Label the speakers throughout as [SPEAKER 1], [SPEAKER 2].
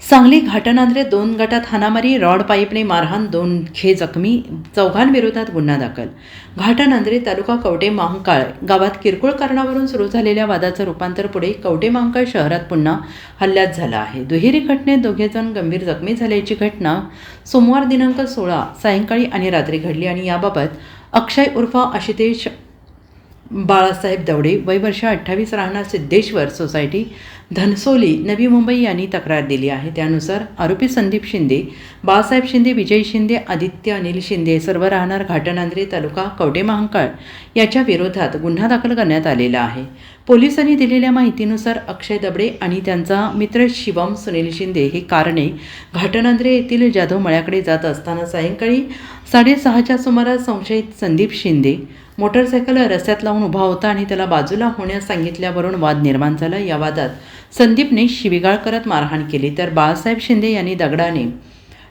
[SPEAKER 1] सांगली घाटनांद्रे 2 गटात हाणामारी, रॉड पाईपने मारहाण, 2 जखमी, चौघांविरोधात गुन्हा दाखल. घाटनांद्रे तालुका कवठे महांकाळ गावात किरकोळ कारणावरून सुरू झालेल्या वादाचं रूपांतर पुढे कवठे महांकाळ शहरात पुन्हा हल्ल्यात झालं आहे. दुहेरी घटनेत 2 जण गंभीर जखमी झाल्याची घटना सोमवार दिनांक 16 सायंकाळी आणि रात्री घडली आणि याबाबत अक्षय उर्फ आशितेश बाळासाहेब दवडे, वय वर्ष 28, राहणार सिद्धेश्वर सोसायटी, धनसोली, नवी मुंबई यांनी तक्रार दिली आहे. त्यानुसार आरोपी संदीप शिंदे, बाळासाहेब शिंदे, विजय शिंदे, आदित्य अनिल शिंदे, सर्व राहणार घाटनांद्रे तालुका कवठे महांकाळ याच्या विरोधात गुन्हा दाखल करण्यात आलेला आहे. पोलिसांनी दिलेल्या माहितीनुसार अक्षय दबडे आणि त्यांचा मित्र शिवम सुनील शिंदे हे कारणे घाटनांद्रे येथील जाधव मळ्याकडे जात असताना सायंकाळी 6:30च्या सुमारास संशयित संदीप शिंदे मोटरसायकल रस्त्यात लावून उभा होता आणि त्याला बाजूला होण्यास सांगितल्यावरून वाद निर्माण झाला. या वादात संदीपने शिवीगाळ करत मारहाण केली, तर बाळासाहेब शिंदे यांनी दगडाने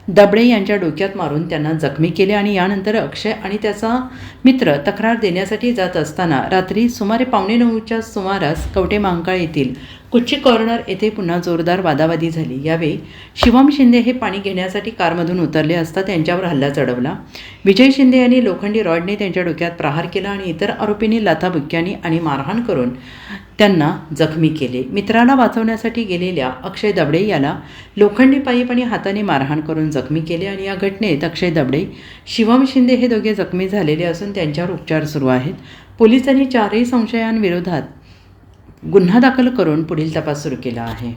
[SPEAKER 1] दबडे यांच्या डोक्यात मारून त्यांना जखमी केले आणि यानंतर अक्षय आणि त्याचा मित्र तक्रार देण्यासाठी जात असताना रात्री सुमारे 8:45च्या सुमारास कवठे महांकाळ येथील कुच्ची कॉर्नर येथे पुन्हा जोरदार वादावादी झाली. यावेळी शिवम शिंदे हे पाणी घेण्यासाठी कारमधून उतरले असता त्यांच्यावर हल्ला चढवला. विजय शिंदे यांनी लोखंडी रॉडने त्यांच्या डोक्यात प्रहार केला आणि इतर आरोपींनी लाथाबुक्क्यांनी आणि मारहाण करून त्यांना जखमी केले. मित्राला वाचवण्यासाठी गेलेल्या अक्षय दबडे याला लोखंडी पाईप आणि हाताने मारहाण करून जखमी केले आणि या घटनेत अक्षय दबडे, शिवम शिंदे हे दोघे जखमी झालेले असून त्यांच्यावर उपचार सुरू आहेत. पोलिसांनी 4ही संशयांविरोधात गुन्हा दाखल करून पुढील तपास सुरू केला आहे.